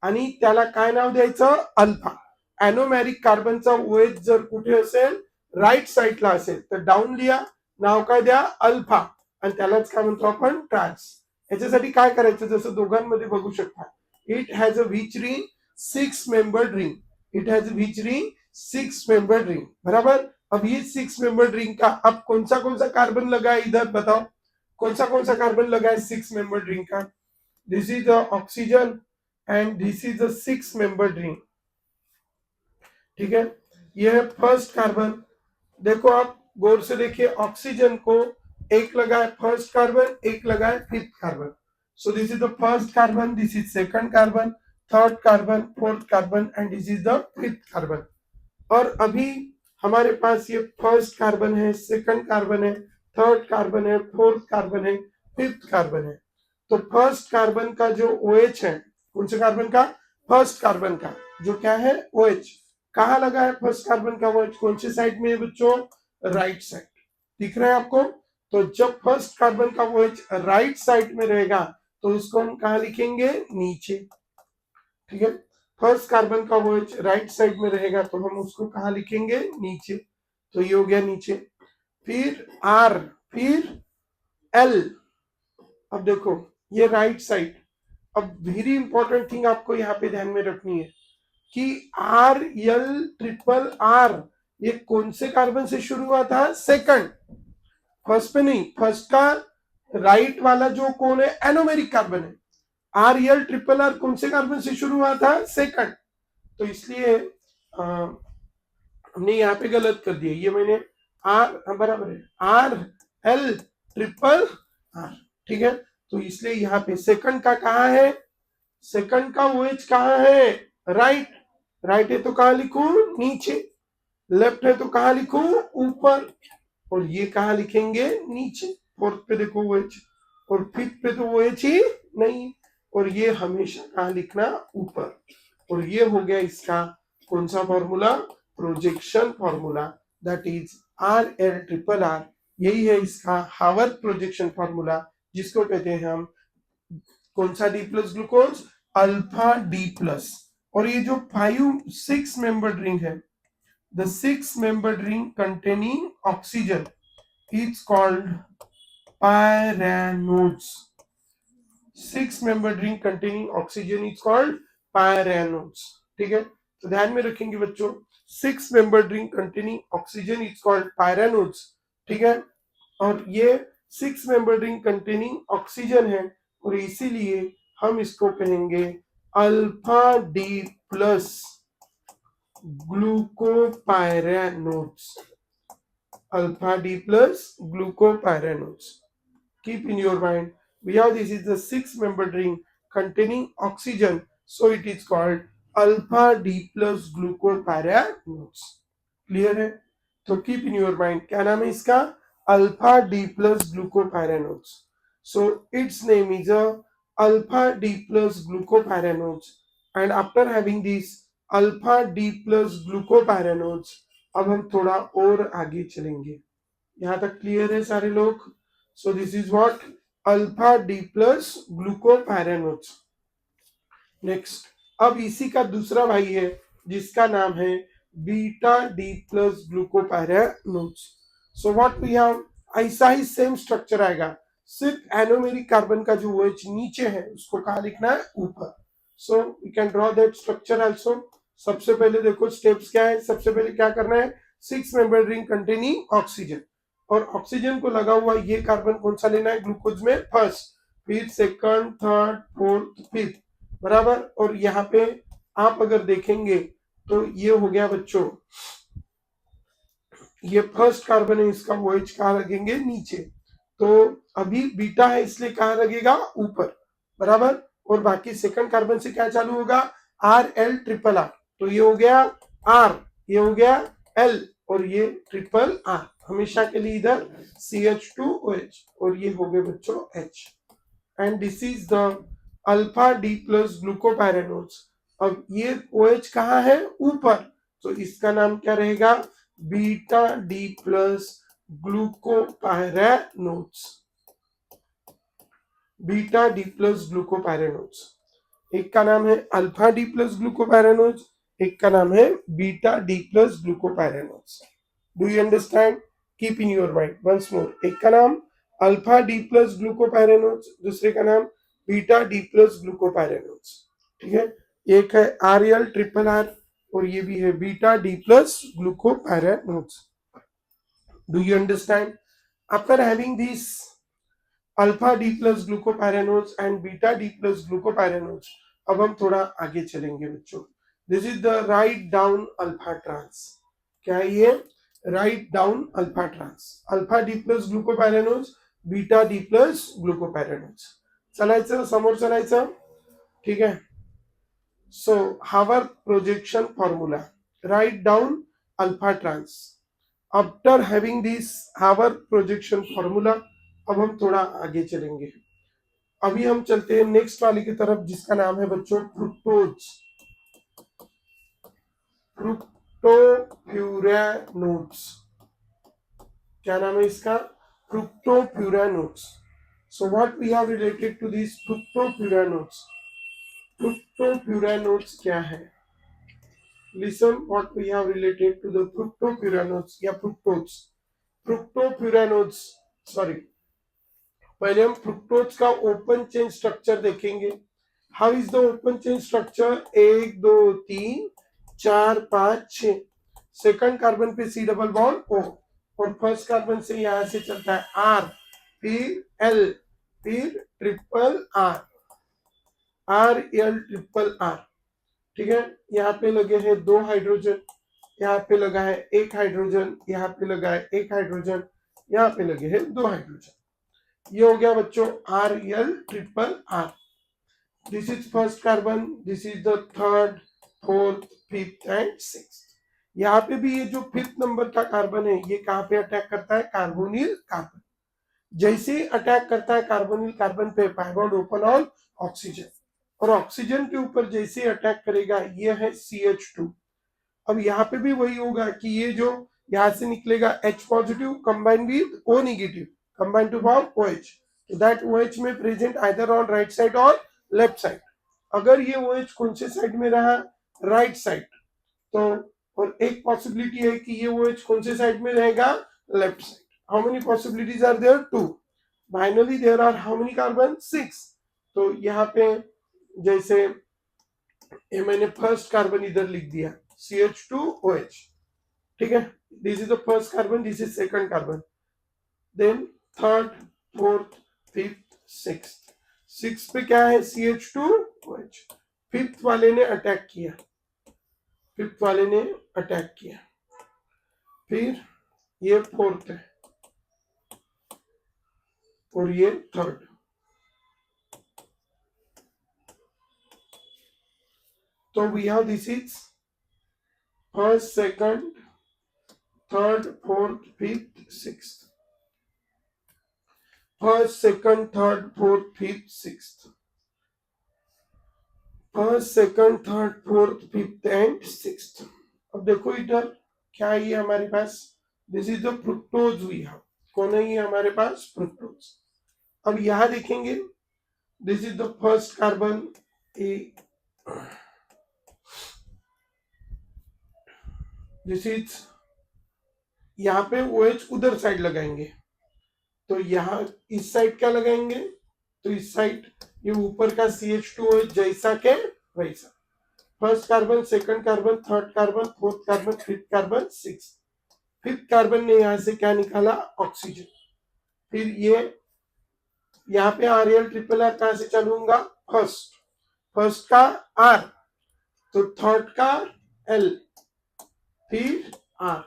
आणि त्याला काय नाव द्यायचं? अल्फा. ॲनोमॅरिक कार्बनचा OH जर कुठे असेल? राईट साईडला असेल तर डाऊन लिहा, नाव काय द्या? अल्फा. आणि त्यालाच काय म्हणतो आपण? ट्रान्स. याच्यासाठी काय करायचं, जसं दोघांमध्ये बघू शकता, it has a which ring? 6 membered ring. It has which ring? 6 membered ring, बराबर. अब ये 6 मेंबर्ड रिंग का अब कौन सा कार्बन लगा है इधर, बताओ कौन सा कार्बन लगा है 6 मेंबर्ड रिंग का? This is oxygen and this is a 6 membered ring, ठीक है. ये है फर्स्ट कार्बन. देखो आप गौर से देखिए, ऑक्सीजन को एक लगा है फर्स्ट कार्बन, एक लगा है fifth carbon. So this is the first carbon, this is second carbon, third carbon, fourth carbon and this is the fifth carbon. और अभी हमारे पास ये फर्स्ट कार्बन है, सेकंड कार्बन है, थर्ड कार्बन है, फोर्थ कार्बन है, फिफ्थ कार्बन है. तो फर्स्ट कार्बन का जो OH है, कौन से कार्बन का? फर्स्ट कार्बन का, जो क्या है? OH. कहाँ लगा है फर्स्ट कार्बन का OH? कौन सी साइड में है बच्चों? Right side. दिख रहा है आपको? तो जब फर्स्ट कार्बन का OH राइट साइड में रहेगा तो उसको हम कहाँ लिखेंगे? नीचे, ठीक है. फर्स्ट कार्बन का OH राइट साइड में रहेगा तो हम उसको कहाँ लिखेंगे? नीचे. तो ये हो गया नीचे. फिर R, फिर L. अब देखो ये राइट साइड. अब वेरी इंपॉर्टेंट थिंग आपको यहाँ पे ध्यान में रखनी है कि RL, ये कौन से कार्बन से शुरू हुआ था? सेकंड. फर्स्ट पे नहीं, फर्स्ट का राइट वाला जो कौन है? एनोमेरिक कार्बन है. RL, कौन से कार्बन से शुरू हुआ था? सेकंड. तो इसलिए हमने यहाँ पे गलत कर दिया. ये मैंने बराबर है RL, ठीक है. तो इसलिए यहाँ पे सेकंड का कहाँ है? सेकंड का OH कहाँ है? राइट. राइट है तो कहाँ लिखूं? नीचे. लेफ्ट है तो कहाँ लिखूं? ऊपर. और ये कहाँ लिखेंगे? नीचे. फोर्थ पे देखो OH, और फिफ्थ पे तो OH ही नहीं, और ये हमेशा कहाँ लिखना? ऊपर. और ये हो गया इसका कौन सा formula, projection formula, that is RL RRR। यही है इसका हावर्थ प्रोजेक्शन फॉर्मूला, जिसको कहते हैं हम कौन सा D plus glucose, alpha D plus. और ये जो 6 मेंबर्ड रिंग है, the 6 membered ring containing oxygen is called pyranodes। 6 membered ring containing oxygen is called pyranodes। ठीक है, तो ध्यान में रखेंगे बच्चों, 6 membered ring containing oxygen is called pyranodes। ठीक है, और ये 6 मेंबर्ड रिंग कंटेनिंग ऑक्सीजन है, और इसीलिए हम इसको कहेंगे alpha D plus glucopyranose. Alpha D plus glucopyranose. Keep in your mind, we have this is the 6 membered ring containing oxygen, so it is called alpha D plus glucopyranodes। Clear है? तो कीप इन योर माइंड, क्या नाम है इसका, alpha D plus glucopyranose. So its name is alpha D plus glucopyranose. And after having this alpha D plus glucopyranose, अब हम थोड़ा और आगे चलेंगे। यहां तक क्लियर है सारे लोग? So this is what alpha D plus glucopyranose. Next, अब इसी का दूसरा भाई है जिसका नाम है beta D plus glucopyranose. So what we have, ऐसा ही सेम स्ट्रक्चर आएगा, सिर्फ एनोमेरिक कार्बन का जो OH नीचे है उसको कहा लिखना है, ऊपर। So we can draw that structure also. सबसे पहले देखो स्टेप्स क्या है, सबसे पहले क्या करना है, 6 मेंबर्ड रिंग कंटेनिंग ऑक्सीजन, और ऑक्सीजन को लगा हुआ ये कार्बन कौन सा लेना है, ग्लूकोज में फर्स्ट, फिर सेकंड, थर्ड, फोर्थ, फिफ्थ, बराबर। और यहाँ पे आप अगर देखेंगे तो ये हो गया बच्चों, ये फर्स्ट कार्बन है, इसका OH कहाँ लगेंगे, नीचे। तो अभी बीटा है इसलिए कहाँ लगेगा, ऊपर, बराबर। और बाकी सेकंड कार्बन से क्या चालू होगा, RL RRR। तो ये हो गया R, ये हो गया L, और ये RRR, हमेशा के लिए इधर CH2OH, और ये हो गए बच्चों H। And this is the alpha D plus glucopyranose. अब ये OH कहाँ है, ऊपर, तो इसका नाम क्या रहेगा, beta D plus glucopyranose. Beta D plus glucopyranose, एक का नाम है अल्फा डी प्लस ग्लूकोपायरानोड्स, एक का नाम है beta D plus glucopyranose. Do you understand? Keep in your mind once more, एक का नाम अल्फा डी प्लस ग्लूकोपायरानोड्स, दूसरे का नाम बीटा डी प्लस ग्लूकोपायरानोड्स। ठीक है, एक है RL RRR, और ये भी है beta D plus glucopyranose. Do you understand? After having this alpha D plus glucopyranose and beta D plus glucopyranose, अब हम थोड़ा आगे चलेंगे बच्चों। This is the write down alpha trans. क्या है ये, write down alpha trans, alpha D plus glucopyranose, beta D plus glucopyranose. चलायचं, समोर चलायचं, ठीक है। So Haworth projection formula, write down alpha trans. After having this Haworth projection formula, अब हम थोड़ा आगे चलेंगे। अभी हम चलते हैं नेक्स्ट वाले की तरफ, जिसका नाम है बच्चों फ्रुक्टोज, फ्रुक्टोप्यूरानोड्स। क्या नाम है इसका, fructopyranose. So what we have related to this fructopyranose, fructopyranose क्या है, listen what we have related to the fructopyranose या फ्रुक्टोज। फ्रुक्टोप्यूरानोड्स, सॉरी, पहले हम फ्रुक्टोज का ओपन चेन स्ट्रक्चर देखेंगे। How is the open chain structure, 1 2 3 4 5 6, second carbon पे C डबल बॉन्ड O, और फर्स्ट कार्बन से यहां से चलता है R, फिर L, फिर RRR, RL RRR। ठीक है, यहाँ पे लगे हैं 2 हाइड्रोजन, यहाँ पे लगा है 1 हाइड्रोजन, यहाँ पे लगा है 1 हाइड्रोजन, यहाँ पे लगे हैं 2 हाइड्रोजन। ये हो गया बच्चों RL RRR। This is first carbon, this is the third, fourth, fifth and sixth. यहाँ पे भी ये जो फिफ्थ नंबर का कार्बन है, ये कहाँ पे अटैक करता है, कार्बोनिल कार्बन। जैसे अटैक करता है कार्बोनिल कार्बन पे, pi bond open on oxygen, और ऑक्सीजन के ऊपर जैसे अटैक करेगा, ये है CH2। अब यहाँ पे भी वही होगा कि ये जो यहाँ से निकलेगा H positive combine with O negative, combine to form OH, तो दैट OH में present either on right side और लेफ्ट साइड। अगर ये OH कौन से साइड में रहा, राइट साइड, तो और एक पॉसिबिलिटी है कि ये OH कौन से साइड में रहेगा, left side. How many possibilities are there, 2। Finally there are how many carbon, 6। तो यहाँ पे जैसे ये मैंने फर्स्ट कार्बन इधर लिख दिया CH2OH, ठीक है, this is the first carbon, this is second carbon, then third, fourth, fifth, sixth. Six पे क्या है, CH2OH। फिफ्थ वाले ने अटैक किया, फिफ्थ वाले ने अटैक किया, फिर ये फोर्थ है और ये थर्ड। तो we have this is first, second, third, fourth, fifth, sixth. First, second, third, fourth, fifth, sixth. First, second, third, fourth, fifth and sixth. अब देखो इधर क्या है, ये हमारे पास this is the fructose we have. कौन है ये हमारे पास, फ्रुक्टोज। अब यहां देखेंगे, this is the first carbon a, this is, यहाँ पे OH उधर साइड लगाएंगे, तो यहाँ इस साइड क्या लगाएंगे, तो इस साइड ये ऊपर का CH2OH जैसा के वैसा। First carbon, second carbon, third carbon, fourth carbon, fifth carbon, six. Fifth carbon ने यहां से क्या निकाला, ऑक्सीजन। फिर ये यहाँ पे ReL कहां से चलूंगा, फर्स्ट, फर्स्ट का R, तो थर्ड का L, फिर R,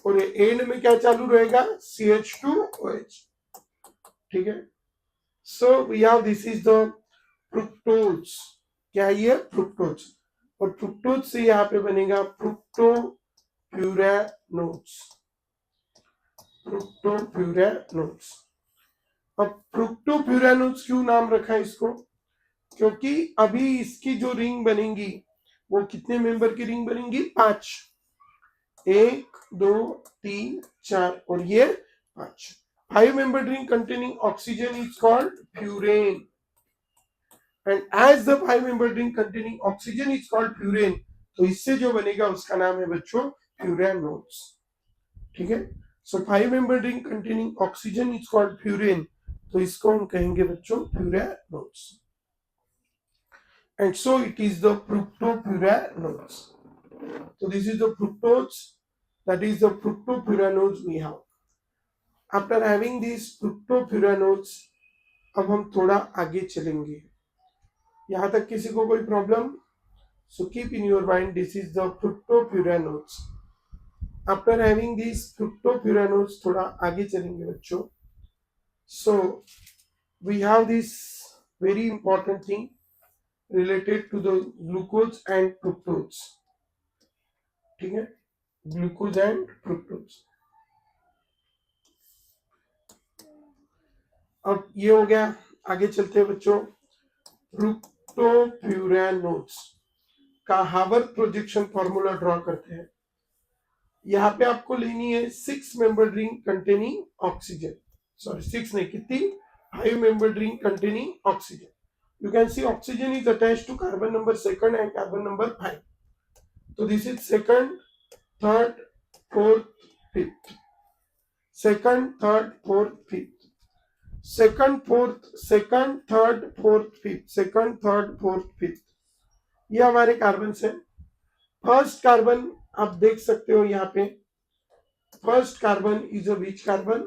और एंड में क्या चालू रहेगा, CH2OH, ठीक है। So we have this is the fructose. क्या ये, फ्रुक्टोज। और फ्रुक्टोज से यहाँ पे बनेगा फ्रुक्टोप्यूरानोज, फ्रुक्टोप्यूरानोज। अब फ्रुक्टोप्यूरानोज क्यों नाम रखा है इसको, क्योंकि अभी इसकी जो रिंग बनेगी वो कितने मेंबर की रिंग बनेगी, 5, 1, 2, 3, 4 और ये 5। 5 membered ring containing oxygen is called furane, and as the 5 membered ring containing oxygen is called furane, तो इससे जो बनेगा उसका नाम है बच्चों फ्यूरानोज, ठीक है। सो 5 membered ring containing oxygen is called furane, तो इसको हम कहेंगे बच्चों furanose, and so it is the fructopuranones. So this is the fructose, that is the fructopuranones we have. After having these fructopuranones, अब हम थोड़ा आगे चलेंगे। यहां तक किसी को कोई problem, so keep in your mind this is the fructopuranones. After having this fructopuranones थोड़ा आगे चलेंगे बच्चों। So we have this very important thing related to the glucose and fructose, ठीक है, ग्लूकोज एंड फ्रुक्टोज। अब ये हो गया, आगे चलते हैं बच्चों। फ्रुक्टोप्यूरानोज का हावर्थ प्रोजेक्शन फॉर्मूला ड्रॉ करते हैं। यहाँ पे आपको लेनी है 6 membered ring containing oxygen, sorry 6 नहीं, कितनी, 5 membered ring containing oxygen. You can see oxygen is attached to carbon number 2 and carbon number 5. So this is second, third, fourth, fifth. Second, third, fourth, fifth. Second, fourth, second, third, fourth, fifth. Second, third, fourth, fifth. ये हमारे कार्बन है। फर्स्ट कार्बन आप देख सकते हो यहाँ पे, first carbon is a which carbon,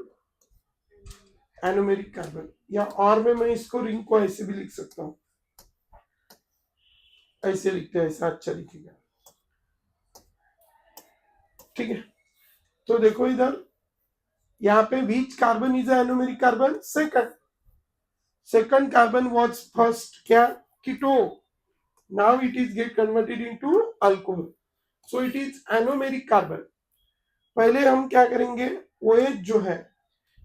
anomeric carbon, या और में मैं इसको रिंग को ऐसे भी लिख सकता हूं, ऐसे लिखते हैं, ऐसा अच्छा लिखेगा, ठीक है। तो देखो इधर यहाँ पे which carbon is anomeric carbon, second, second carbon was first क्या, keto, now it is get converted into alcohol, so it is anomeric carbon. पहले हम क्या करेंगे, OH जो है,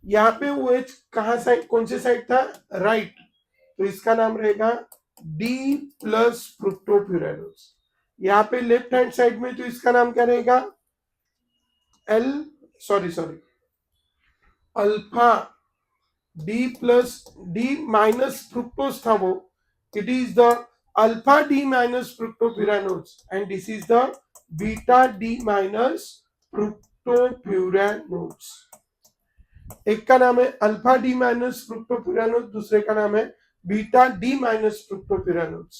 यहाँ पे OH कहाँ साइड, कौन से साइड था, राइट, तो इसका नाम रहेगा डी प्लस फ्रुक्टोप्यूरानोज। यहाँ पे लेफ्ट हैंड साइड में तो इसका नाम क्या रहेगा, sorry alpha D plus D minus fructose था वो, it is the alpha D minus fructopyranose and this is the beta D minus fructopyranose. एक का नाम है अल्फा डी माइनस फ्रुक्टोप्यूरानोज, दूसरे का नाम है beta D minus fructopyranose.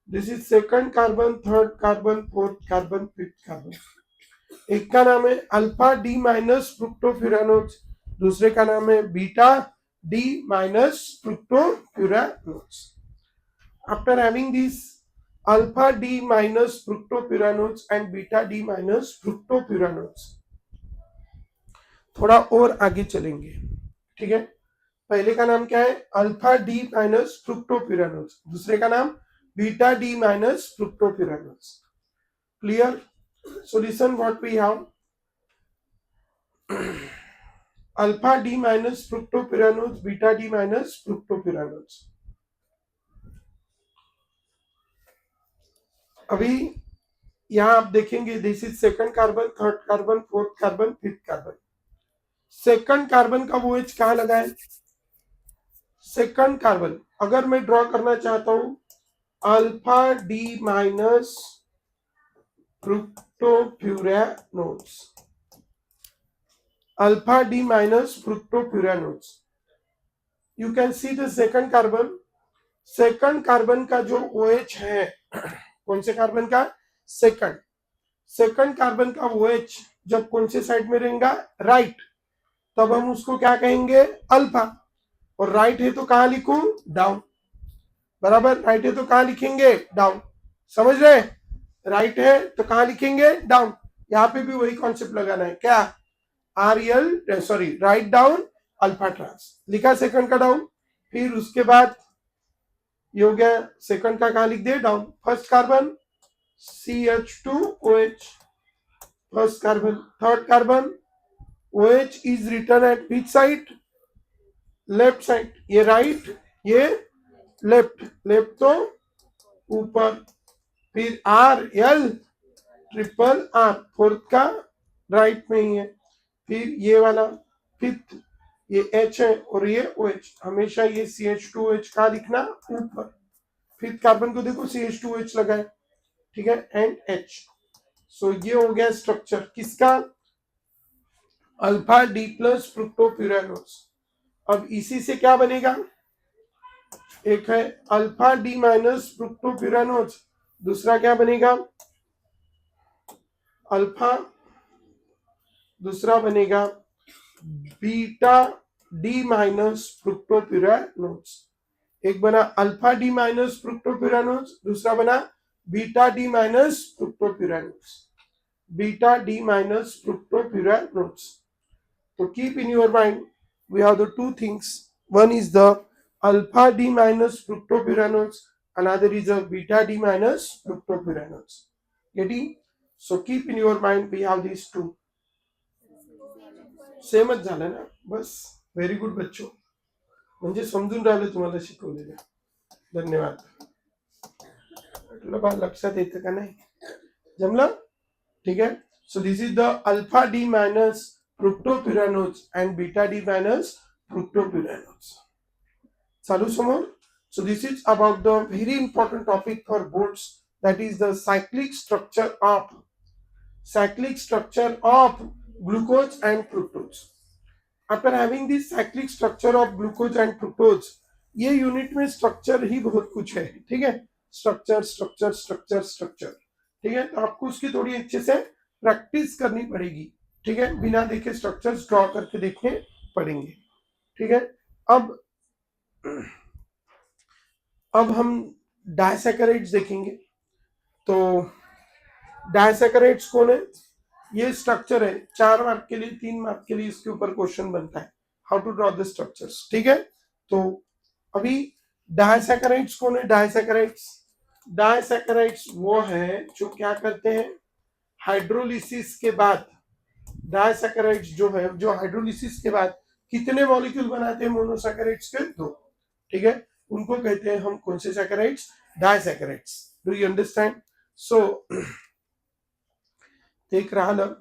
This is second carbon, third carbon, fourth carbon, fifth carbon. एक का नाम है अल्फा डी माइनस फ्रुक्टोप्यूरानोज, दूसरे का नाम है beta D minus fructopyranose. After having this alpha D minus fructopyranose and beta D minus fructopyranose, थोड़ा और आगे चलेंगे, ठीक है। पहले का नाम क्या है, अल्फा डी माइनस फ्रुक्टोप्यूरानोज, दूसरे का नाम beta D minus fructopyranose. Clear? So listen what we have. Alpha D minus fructopyranose, beta D minus fructopyranose. अभी यहां आप देखेंगे this is second carbon, third carbon, fourth carbon, fifth carbon. Second carbon का वो OH कहां लगा है, सेकंड कार्बन अगर मैं ड्रॉ करना चाहता हूं alpha D minus fructopyranose, alpha D minus fructopyranose, you can see the second carbon, second carbon का जो OH है, कौन से कार्बन का, सेकंड कार्बन का OH जब कौन से साइड में रहेगा, राइट, तब हम उसको क्या कहेंगे, अल्फा। और राइट है तो कहां लिखूं, डाउन, बराबर, राइट है तो कहां लिखेंगे, डाउन, समझ रहे, राइट है तो कहां लिखेंगे, डाउन। यहां पे भी वही कॉन्सेप्ट लगाना है, क्या, RL sorry right down alpha trans, लिखा सेकंड का डाउन, फिर उसके बाद ये हो गया सेकंड का कहां लिख दिया, down. First carbon CH2OH, first carbon, third carbon OH is return eight which side, left side, ये राइट ये लेफ्ट, लेफ्ट तो ऊपर, फिर RL ट्रिपल R, फोर्थ का राइट में ही है, फिर ये वाला फिफ्थ, ये H है और ये OH, हमेशा ये CH2OH का लिखना ऊपर, फिफ्थ कार्बन को देखो CH2OH लगा है, ठीक है, एंड H। सो ये हो गया स्ट्रक्चर किसका, अल्फा डी प्लस फ्रुक्टोप्यूरानोज। अब इसी से क्या बनेगा, एक है अल्फा डी माइनस फ्रुक्टोप्यूरानोज, दूसरा क्या बनेगा, अल्फा, दूसरा बनेगा बीटा डी माइनस फ्रुक्टोप्यूरानोज। एक बना अल्फा डी माइनस फ्रुक्टोप्यूरानोज, दूसरा बना beta D minus fructopyranose, beta D minus fructopyranose. तो keep in your mind we have the two things, one is the alpha D minus fructopyranose, another is a beta D minus fructopyranose, getting? So keep in your mind we have these two. सेमच झालं ना, बस, व्हेरी गुड बच्चो, म्हणजे समजून राहिलं तुम्हाला शिकवलेलं, धन्यवाद। तुला बा लक्षात येतं का नाही, जमलं, ठीक है। So this is the alpha D minus fructopyranose and beta D minus fructopyranose. Chalu समोर. So this is about the very important topic for boards, that is the cyclic structure of glucose and fructose. After having this cyclic structure of glucose and fructose, ये यूनिट में स्ट्रक्चर ही बहुत कुछ है, ठीक है, स्ट्रक्चर स्ट्रक्चर स्ट्रक्चर स्ट्रक्चर, ठीक है। तो आपको उसकी थोड़ी अच्छे से प्रैक्टिस करनी पड़ेगी, ठीक है, बिना देखे स्ट्रक्चर्स ड्रॉ करके देखने पड़ेंगे, ठीक है। अब हम डायसैकराइड्स देखेंगे। तो डायसैकराइड्स कौन है, ये स्ट्रक्चर है, 4 मार्क के लिए, 3 मार्क के लिए इसके ऊपर क्वेश्चन बनता है, how to draw the structures, ठीक है। तो अभी डायसैकराइड्स कौन है, डायसैकराइड्स वो है जो क्या करते हैं, हाइड्रोलिसिस के बाद, डायसैकराइड्स जो है, जो हाइड्रोलिसिस के बाद कितने मॉलिक्यूल बनाते हैं मोनोसैकराइड्स के, 2, ठीक है। उनको कहते हैं हम कौन से saccharides, disaccharides. Do you understand? So एक राहिलं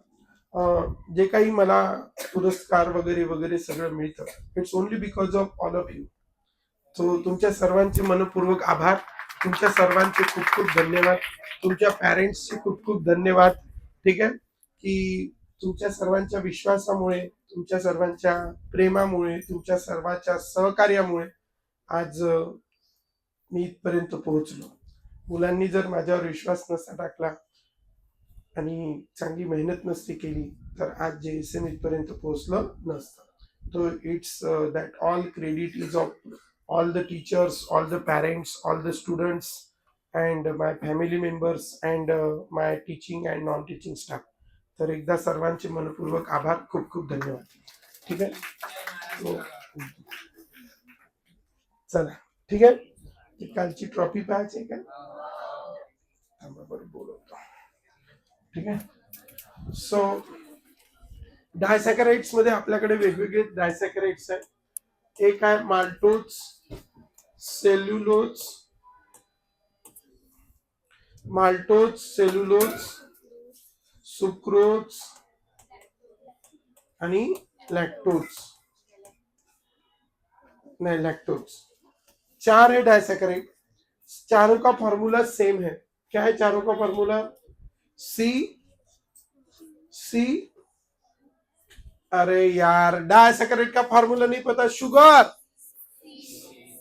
जे काही मला पुरस्कार वगैरे वगैरे सगळं मिळतं, it's only because of all of you. So तुमच्या सर्वांचे मनपूर्वक आभार, तुमच्या सर्वांचे खूप खूप धन्यवाद, तुमच्या पॅरेंट्सचे खूप खूप धन्यवाद. ठीक आहे, की तुमच्या सर्वांच्या विश्वासामुळे, तुमच्या सर्वांच्या प्रेमामुळे, तुमच्या सर्वांच्या सहकार्यामुळे आज मी इथपर्यंत पोहोचलो. मुलांनी जर माझ्यावर विश्वास नसता टाकला आणि चांगली मेहनत नसती केली तर आज JSM इथपर्यंत पोहोचलं नसतं. So it's that all credit is of all the teachers, all the parents, all the students and my family members and my teaching and non-teaching staff. तर एकदा सर्वांचे मनपूर्वक आभार, खूप खूप धन्यवाद. ठीक आहे, so, चला ठीक आहे. कालची ट्रॉफी पाहायची आहे का? थांबा बरं बोलवतो. ठीक आहे. सो डायसॅकराइड्स मध्ये आपल्याकडे वेगवेगळे डायसॅकराइड्स आहेत. एक आहे माल्टोज, सेल्युलोज, सुक्रोज आणि लॅक्टोज. नहीं, लैक्टोज. 4 है डायसैकेराइड. चारों का फॉर्मूला सेम है. क्या है चारों का फॉर्मूला? सी अरे यार, डायसैकेराइड का फॉर्मूला नहीं पता. शुगर,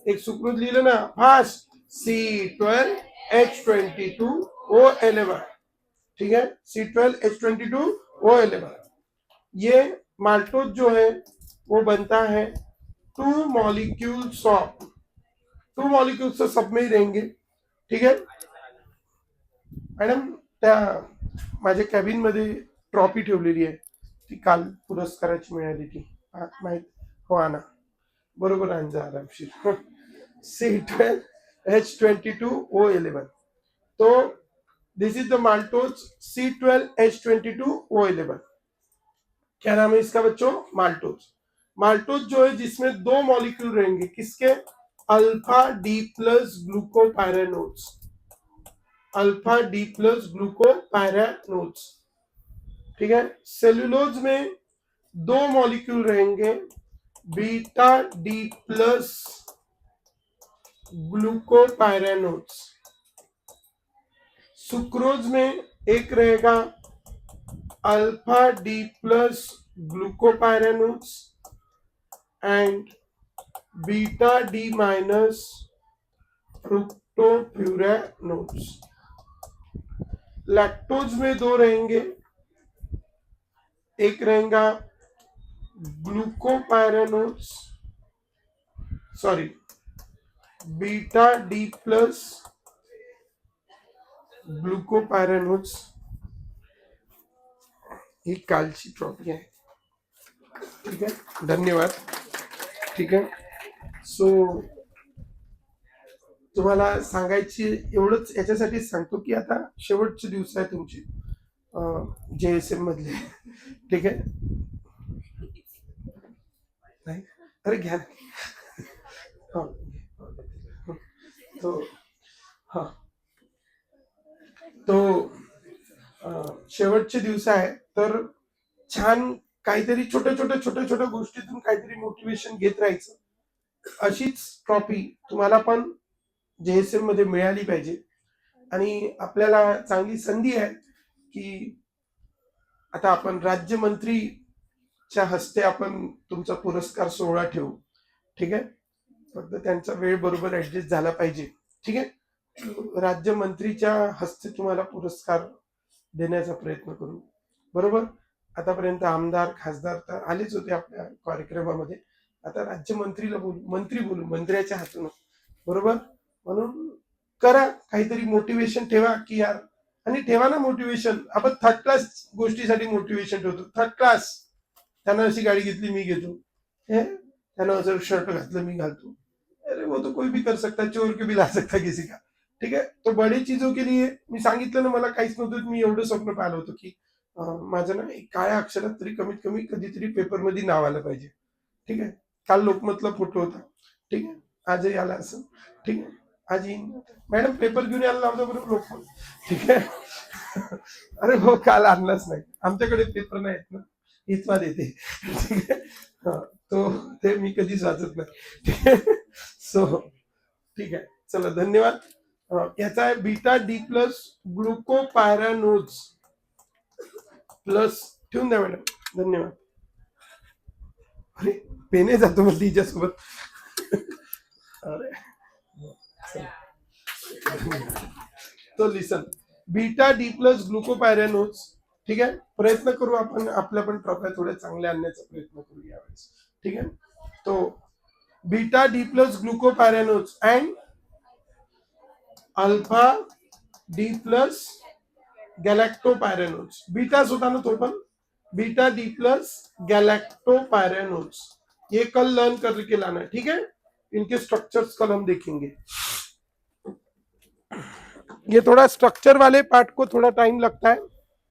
एक सुक्रोज ले लेना फास्ट. C12H22O11. ठीक है, C12H22O11. ये माल्टोज जो है वो बनता है 2 मॉलिक्यूल्स ऑफ, 2 मॉलिक्यूल्स तो सब में ही रहेंगे. ठीक है मॅडम, त्या माझ्या कॅबिन मध्ये ट्रॉफी ठेवलेली आहे, ती काल पुरस्काराची मिळाली ती माहित हो. आणा बरोबर, आणजा आरामशीर. C12H22O11. तो this is the maltose C12H22O11. क्या नाम है इसका बच्चों? माल्टोज. माल्टोज जो है जिसमें 2 मॉलिक्यूल रहेंगे, किसके? Alpha D plus glucopyranose. Alpha D plus glucopyranose. ठीक है. सेल्यूलोज में 2 मॉलिक्यूल रहेंगे, beta D plus glucopyranose. Sucrose में एक रहेगा alpha D plus glucopyranose and beta D minus fructopyranose. Lactose में 2 रहेंगे, एक रहेगा glucopyranose, sorry beta D plus glucopyranose. ही कालची ट्रॉफी आहे. ठीक आहे, धन्यवाद. ठीक आहे. सो तुम्हाला सांगायची एवढंच, याच्यासाठी सांगतो की आता शेवटचे दिवस आहे तुमचे JSM मधले. ठीक आहे. नाही, अरे घ्या. तो हा, तो शेवटचे दिवस आहे, तर छान काहीतरी छोट्या छोट्या गोष्टीतून काहीतरी मोटिवेशन घेत राहायचं. अशीच ट्रॉफी तुम्हाला पण JSM मध्ये मिळाली पाहिजे. आणि आपल्याला चांगली संधी आहे की आता आपण राज्यमंत्रीच्या हस्ते आपण तुमचा पुरस्कार सोहळा ठेवू. ठीक आहे, फक्त त्यांचा वेळ बरोबर ऍडजस्ट झाला पाहिजे. ठीक आहे, राज्यमंत्रीच्या हस्ते तुम्हाला पुरस्कार देण्याचा प्रयत्न करू. बरोबर. आतापर्यंत आमदार खासदार तर आलेच होते आपल्या कार्यक्रमामध्ये, आता राज्यमंत्रीला बोलू, मंत्र्याच्या हातून. बरोबर. म्हणून करा काहीतरी, मोटिवेशन ठेवा की यार, आणि ठेवा ना मोटिवेशन. आपण थर्ड क्लास गोष्टीसाठी मोटिवेशन ठेवतो. थर्ड क्लास, त्यानं अशी गाडी घेतली मी घेतो, त्यानं असं शर्ट घातलं मी घालतो. अरे वो तो कोई भी कर सकता, चोर के भी ला सकता किसी का. ठीक आहे, तो बडी चीजों के लिए मी सांगितलं ना, मला काहीच नव्हतं, मी एवढं स्वप्न पाहिलं होतं की माझं ना काळ्या अक्षरात तरी कमीत कमी कधीतरी पेपरमध्ये नाव आलं पाहिजे. ठीक आहे, काल लोकमतला फोटो होता. ठीक आहे, आजही आला असं, ठीक आहे. आज येईन मॅडम, पेपर घेऊन यायला लावतो बरोबर लोक, ठीक आहे. अरे हो, काल आणलाच नाही, आमच्याकडे पेपर नाही आहेत ना, इथवा देते, ठीक आहे. हा, तो ते मी कधीच वाचत नाही, ठीक आहे. सो ठीक आहे, चला धन्यवाद. याचा आहे बीटा डी प्लस ग्लुकोपायरानोज प्लस. ठेवून द्या मॅडम, धन्यवाद. अरे पेने जातो मग तिच्यासोबत. अरे तो लिसन, बीटा डी प्लस ग्लुकोपायरानोज, ठीक आहे. प्रयत्न करू आपण आपल्या पण ट्रॉफ्या थोड्या चांगल्या आणण्याचा प्रयत्न करू यावेळेस, ठीक आहे. तो beta D plus glucopyranose and alpha D plus galactopyranose. बीटाच होता ना तो पण, बीटा डी प्लस गैलेक्टोपायरानोज. ये कल लर्न करके लाना, ठीक है. इनके स्ट्रक्चर्स कल हम देखेंगे. ये थोड़ा स्ट्रक्चर वाले पार्ट को थोड़ा टाइम लगता है,